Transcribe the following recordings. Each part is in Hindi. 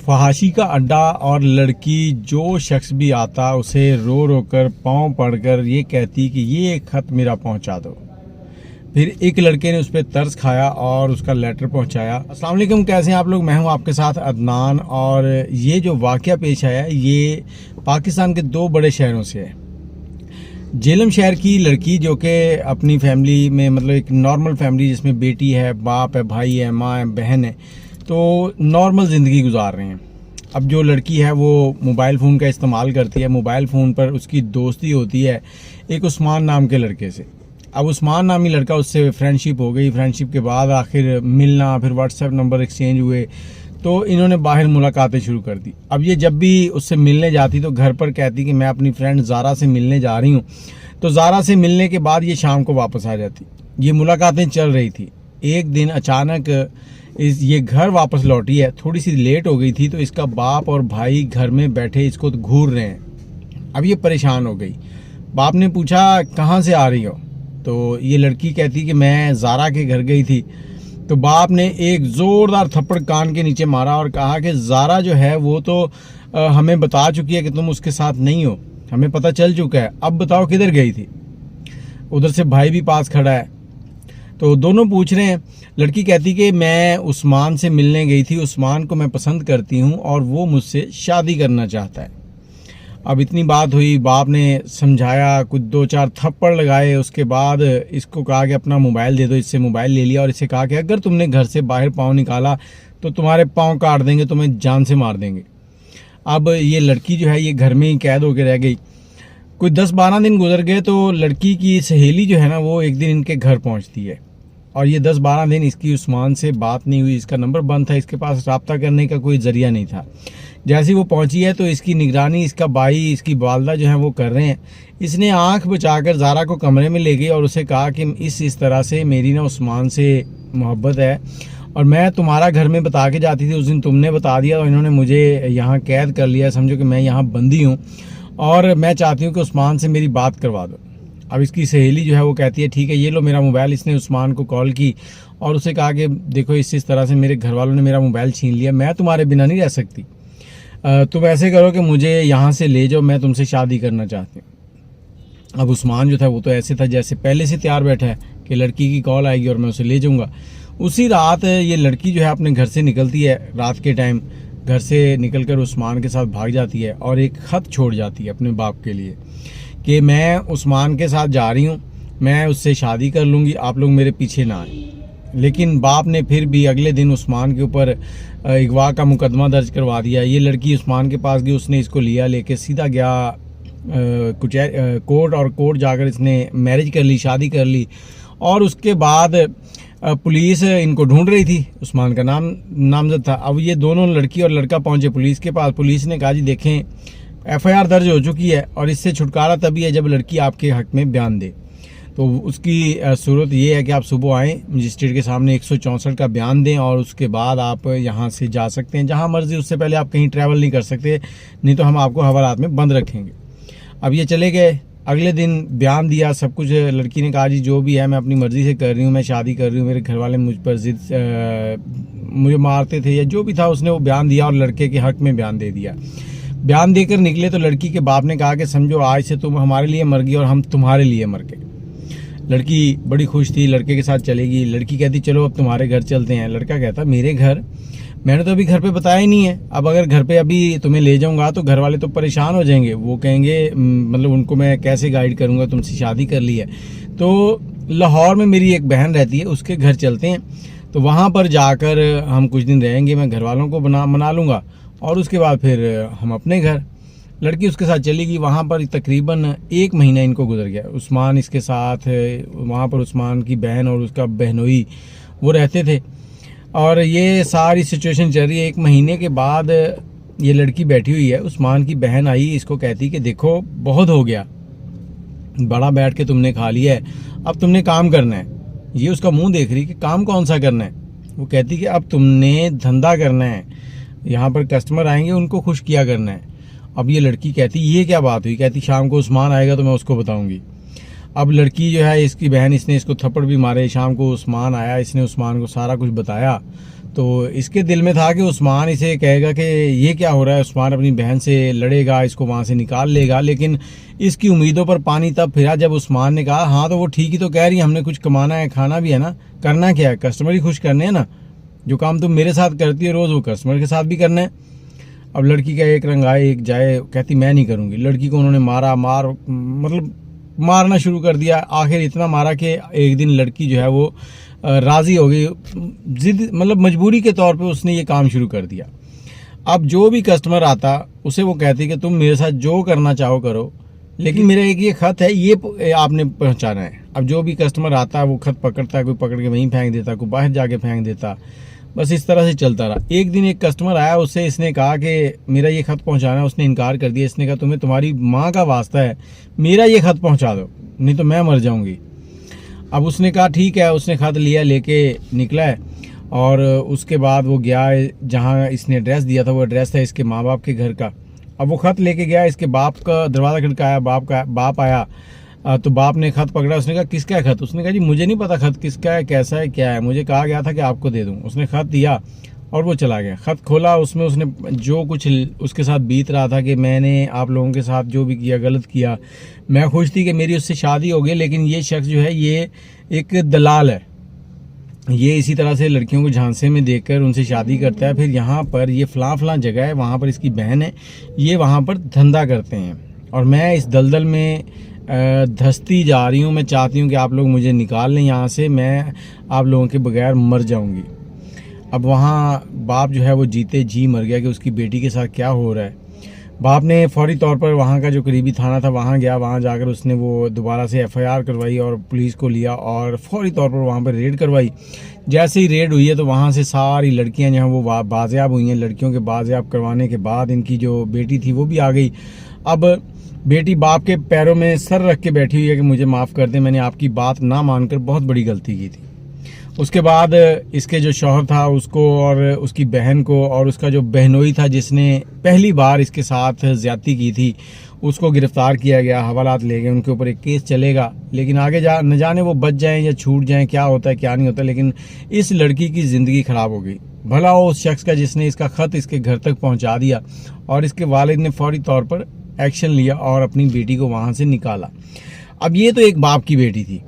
फहाशी का अड्डा और लड़की जो शख्स भी आता उसे रो रो कर पाँव पड़कर ये कहती कि ये खत मेरा पहुंचा दो। फिर एक लड़के ने उस पर तरस खाया और उसका लेटर पहुंचाया। अस्सलाम वालेकुम, कैसे हैं आप लोग? मैं हूं आपके साथ अदनान। और ये जो वाक़या पेश आया ये पाकिस्तान के दो बड़े शहरों से है। झेलम शहर की लड़की जो कि अपनी फैमिली में मतलब एक नॉर्मल फैमिली जिसमें बेटी है, बाप है, भाई है, माँ है, बहन है, तो नॉर्मल ज़िंदगी गुजार रहे हैं। अब जो लड़की है वो मोबाइल फ़ोन का इस्तेमाल करती है। मोबाइल फ़ोन पर उसकी दोस्ती होती है एक उस्मान नाम के लड़के से। अब उस्मान नामी लड़का, उससे फ्रेंडशिप हो गई। फ्रेंडशिप के बाद आखिर मिलना, फिर व्हाट्सएप नंबर एक्सचेंज हुए, तो इन्होंने बाहर मुलाकातें शुरू कर दी। अब ये जब भी उससे मिलने जाती तो घर पर कहती कि मैं अपनी फ्रेंड ज़ारा से मिलने जा रही हूँ। तो ज़ारा से मिलने के बाद ये शाम को वापस आ जाती। ये मुलाकातें चल रही थी। एक दिन अचानक ये घर वापस लौटी है। थोड़ी सी लेट हो गई थी तो इसका बाप और भाई घर में बैठे इसको घूर रहे हैं। अब ये परेशान हो गई। बाप ने पूछा कहाँ से आ रही हो? तो ये लड़की कहती कि मैं ज़ारा के घर गई थी। तो बाप ने एक ज़ोरदार थप्पड़ कान के नीचे मारा और कहा कि ज़ारा जो है वो तो हमें बता चुकी है कि तुम उसके साथ नहीं हो, हमें पता चल चुका है, अब बताओ किधर गई थी? उधर से भाई भी पास खड़ा है, तो दोनों पूछ रहे हैं। लड़की कहती कि मैं उस्मान से मिलने गई थी, उस्मान को मैं पसंद करती हूँ और वो मुझसे शादी करना चाहता है। अब इतनी बात हुई, बाप ने समझाया, कुछ दो चार थप्पड़ लगाए। उसके बाद इसको कहा कि अपना मोबाइल दे दो। इससे मोबाइल ले लिया और इससे कहा कि अगर तुमने घर से बाहर पाँव निकाला तो तुम्हारे पाँव काट देंगे, तुम्हें जान से मार देंगे। अब ये लड़की जो है ये घर में ही कैद होकर रह गई। कोई 10-12 दिन गुजर गए तो लड़की की सहेली जो है ना वो एक दिन इनके घर पहुंचती है। और ये 10-12 दिन इसकी उस्मान से बात नहीं हुई, इसका नंबर बंद था, इसके पास रब्ता करने का कोई ज़रिया नहीं था। जैसे ही वो पहुंची है तो इसकी निगरानी इसका भाई, इसकी वालदा जो है वो कर रहे हैं। इसने आंख बचाकर ज़ारा को कमरे में ले गई और उसे कहा कि इस तरह से मेरी ना उस्मान से मोहब्बत है और मैं तुम्हारा घर में बता के जाती थी, उस दिन तुमने बता दिया और इन्होंने मुझे यहाँ कैद कर लिया। समझो कि मैं यहाँ बंदी हूँ और मैं चाहती हूँ कि उस्मान से मेरी बात करवा दो। अब इसकी सहेली जो है वो कहती है ठीक है, ये लो मेरा मोबाइल। इसने उस्मान को कॉल की और उसे कहा कि देखो इस तरह से मेरे घर वालों ने मेरा मोबाइल छीन लिया, मैं तुम्हारे बिना नहीं रह सकती, तुम ऐसे करो कि मुझे यहाँ से ले जाओ, मैं तुमसे शादी करना चाहती हूँ। अब उस्मान जो था वो तो ऐसे था जैसे पहले से तैयार बैठा है कि लड़की की कॉल आएगी और मैं उसे ले जाऊँगा। उसी रात ये लड़की जो है अपने घर से निकलती है। रात के टाइम घर से निकलकर उस्मान के साथ भाग जाती है और एक ख़त छोड़ जाती है अपने बाप के लिए कि मैं उस्मान के साथ जा रही हूँ, मैं उससे शादी कर लूँगी, आप लोग मेरे पीछे ना आए। लेकिन बाप ने फिर भी अगले दिन उस्मान के ऊपर अगवा का मुकदमा दर्ज करवा दिया। ये लड़की उस्मान के पास गई, उसने इसको लिया, लेके सीधा गया कोर्ट और कोर्ट जाकर इसने मैरिज कर ली, शादी कर ली। और उसके बाद पुलिस इनको ढूंढ रही थी, उस्मान का नामजद था। अब ये दोनों लड़की और लड़का पहुंचे पुलिस के पास। पुलिस ने कहा जी देखें FIR दर्ज हो चुकी है और इससे छुटकारा तभी है जब लड़की आपके हक में बयान दे। तो उसकी सूरत ये है कि आप सुबह आएँ, मजिस्ट्रेट के सामने 164 का बयान दें और उसके बाद आप यहाँ से जा सकते हैं जहाँ मर्जी। उससे पहले आप कहीं ट्रैवल नहीं कर सकते, नहीं तो हम आपको हवालात में बंद रखेंगे। अब ये चले गए। अगले दिन बयान दिया, सब कुछ। लड़की ने कहा जी जो भी है मैं अपनी मर्ज़ी से कर रही हूँ, मैं शादी कर रही हूँ, मेरे घर वाले मुझ पर मुझे मारते थे या जो भी था। उसने वो बयान दिया और लड़के के हक में बयान दे दिया। बयान देकर निकले तो लड़की के बाप ने कहा कि समझो आज से तुम हमारे लिए मर गई और हम तुम्हारे लिए मर गए। लड़की बड़ी खुश थी, लड़के के साथ चलेगी। लड़की कहती चलो अब तुम्हारे घर चलते हैं। लड़का कहता मेरे घर? मैंने तो अभी घर पे बताया ही नहीं है। अब अगर घर पे अभी तुम्हें ले जाऊंगा तो घर वाले तो परेशान हो जाएंगे, वो कहेंगे मतलब उनको मैं कैसे गाइड करूंगा, तुमसे शादी कर ली है। तो लाहौर में मेरी एक बहन रहती है, उसके घर चलते हैं, तो वहाँ पर जाकर हम कुछ दिन रहेंगे, मैं घर वालों को मना लूँगा और उसके बाद फिर हम अपने घर। लड़की उसके साथ चली गई। वहाँ पर तकरीबन 1 महीना इनको गुजर गया। उस्मान इसके साथ, वहाँ पर उस्मान की बहन और उसका बहनोई वो रहते थे और ये सारी सिचुएशन चल रही है। 1 महीने के बाद ये लड़की बैठी हुई है, उस्मान की बहन आई, इसको कहती कि देखो बहुत हो गया, बड़ा बैठ के तुमने खा लिया है, अब तुमने काम करना है। ये उसका मुंह देख रही कि काम कौन सा करना है। वो कहती कि अब तुमने धंधा करना है, यहाँ पर कस्टमर आएंगे उनको खुश किया करना है। अब ये लड़की कहती ये क्या बात हुई? कहती शाम को उस्मान आएगा तो मैं उसको बताऊंगी। अब लड़की जो है इसकी बहन, इसने इसको थप्पड़ भी मारे। शाम को उस्मान आया, इसने उस्मान को सारा कुछ बताया तो इसके दिल में था कि उस्मान इसे कहेगा कि ये क्या हो रहा है, उस्मान अपनी बहन से लड़ेगा, इसको वहाँ से निकाल लेगा। लेकिन इसकी उम्मीदों पर पानी तब फिरा जब उस्मान ने कहा हाँ तो वो ठीक ही तो कह रही है, हमने कुछ कमाना है, खाना भी है ना, करना क्या है, कस्टमर ही खुश करने हैं ना, जो काम तुम मेरे साथ करती है रोज़ वो कस्टमर के साथ भी करना है। अब लड़की का एक रंग आए एक जाए, कहती मैं नहीं करूँगी। लड़की को उन्होंने मतलब मारना शुरू कर दिया। आखिर इतना मारा कि एक दिन लड़की जो है वो राज़ी हो गई, जिद मतलब मजबूरी के तौर पे उसने ये काम शुरू कर दिया। अब जो भी कस्टमर आता उसे वो कहती कि तुम मेरे साथ जो करना चाहो करो, लेकिन मेरा एक ये ख़त है ये आपने पहुंचाना है। अब जो भी कस्टमर आता है वो ख़त पकड़ता है, कोई पकड़ के वहीं फेंक देता, कोई बाहर जाके फेंक देता, बस इस तरह से चलता रहा। एक दिन एक कस्टमर आया, उससे इसने कहा कि मेरा ये ख़त पहुंचाना है। उसने इनकार कर दिया। इसने कहा तुम्हें तुम्हारी माँ का वास्ता है मेरा ये ख़त पहुंचा दो, नहीं तो मैं मर जाऊंगी। अब उसने कहा ठीक है, उसने ख़त लिया, लेके निकला है और उसके बाद वो गया जहाँ इसने एड्रेस दिया था, वो एड्रेस था इसके माँ बाप के घर का। अब वो ख़त लेके गया, इसके बाप का दरवाज़ा खटकाया, बाप आया तो बाप ने ख़त पकड़ा। उसने कहा किसका है ख़त? उसने कहा जी मुझे नहीं पता ख़त किसका है, कैसा है, क्या है, मुझे कहा गया था कि आपको दे दूं। उसने ख़त दिया और वो चला गया। ख़त खोला, उसमें उसने जो कुछ उसके साथ बीत रहा था कि मैंने आप लोगों के साथ जो भी किया गलत किया, मैं खुश थी कि मेरी उससे शादी हो गई, लेकिन ये शख्स जो है ये एक दलाल है, ये इसी तरह से लड़कियों को झांसे में देखकर उनसे शादी करता है। फिर यहाँ पर ये फ़लाँ जगह है, वहाँ पर इसकी बहन है, ये वहाँ पर धंधा करते हैं और मैं इस दलदल में धंसती जा रही हूँ। मैं चाहती हूँ कि आप लोग मुझे निकाल लें यहाँ से, मैं आप लोगों के बगैर मर जाऊँगी। अब वहाँ बाप जो है वो जीते जी मर गया कि उसकी बेटी के साथ क्या हो रहा है। बाप ने फौरी तौर पर वहाँ का जो करीबी थाना था वहाँ गया, वहाँ जाकर उसने वो दोबारा से FIR करवाई और पुलिस को लिया और फौरी तौर पर वहाँ पर रेड करवाई। जैसे ही रेड हुई है तो वहाँ से सारी लड़कियाँ जो हैं वो बाजियाब हुई हैं। लड़कियों के बाजियाब करवाने के बाद इनकी जो बेटी थी वो भी आ गई। अब बेटी बाप के पैरों में सर रख के बैठी हुई है कि मुझे माफ़ कर दें, मैंने आपकी बात ना मानकर बहुत बड़ी गलती की थी। उसके बाद इसके जो शौहर था उसको और उसकी बहन को और उसका जो बहनोई था जिसने पहली बार इसके साथ ज़्यादती की थी उसको गिरफ़्तार किया गया, हवालात ले गए, उनके ऊपर एक केस चलेगा। लेकिन आगे न जाने वो बच जाएं या छूट जाएं, क्या होता है क्या नहीं होता। लेकिन इस लड़की की ज़िंदगी ख़राब हो गई। भला हो उस शख्स का जिसने इसका ख़त इसके घर तक पहुँचा दिया और इसके वालिद ने फौरी तौर पर एक्शन लिया और अपनी बेटी को वहाँ से निकाला। अब ये तो एक बाप की बेटी थी,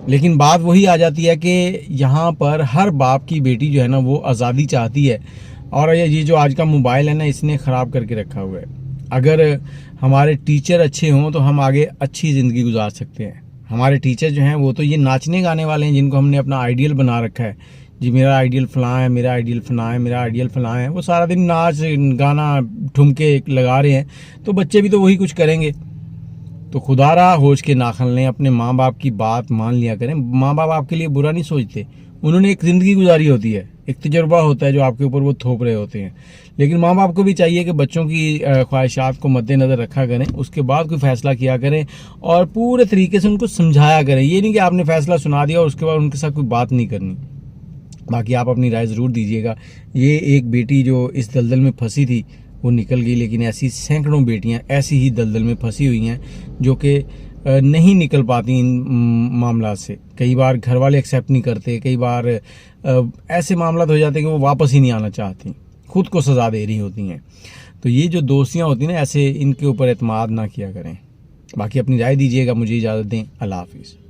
लेकिन बात वही आ जाती है कि यहाँ पर हर बाप की बेटी जो है ना वो आज़ादी चाहती है। और ये जो आज का मोबाइल है ना इसने ख़राब करके रखा हुआ है। अगर हमारे टीचर अच्छे हों तो हम आगे अच्छी ज़िंदगी गुजार सकते हैं। हमारे टीचर जो हैं वो तो ये नाचने गाने वाले हैं जिनको हमने अपना आइडियल बना रखा है। जी मेरा आइडियल फ़लाँ है, मेरा आइडियल फ़लाँ है, मेरा आइडियल फ़लाँ है। वो सारा दिन नाच गाना ठुमके लगा रहे हैं, तो बच्चे भी तो वही कुछ करेंगे। तो खुदारा होश के नाखन लें, अपने माँ बाप की बात मान लिया करें। माँ बाप आपके लिए बुरा नहीं सोचते, उन्होंने एक ज़िंदगी गुजारी होती है, एक तजुर्बा होता है जो आपके ऊपर वो थोप रहे होते हैं। लेकिन माँ बाप को भी चाहिए कि बच्चों की ख्वाहिशात को मद्देनज़र रखा करें, उसके बाद कोई फ़ैसला किया करें और पूरे तरीके से उनको समझाया करें। ये नहीं कि आपने फ़ैसला सुना दिया और उसके बाद उनके साथ कोई बात नहीं करनी। बाकी आप अपनी राय ज़रूर दीजिएगा। ये एक बेटी जो इस दलदल में फंसी थी वो निकल गई, लेकिन ऐसी सैकड़ों बेटियां ऐसी ही दलदल में फंसी हुई हैं जो कि नहीं निकल पाती इन मामला से। कई बार घर वाले एक्सेप्ट नहीं करते, कई बार ऐसे मामला हो जाते हैं कि वो वापस ही नहीं आना चाहती, खुद को सज़ा दे रही होती हैं। तो ये जो दोस्तियां होती हैं ना ऐसे, इनके ऊपर एतमाद ना किया करें। बाकी अपनी राय दीजिएगा। मुझे इजाज़त दें। अल्लाह हाफिज़।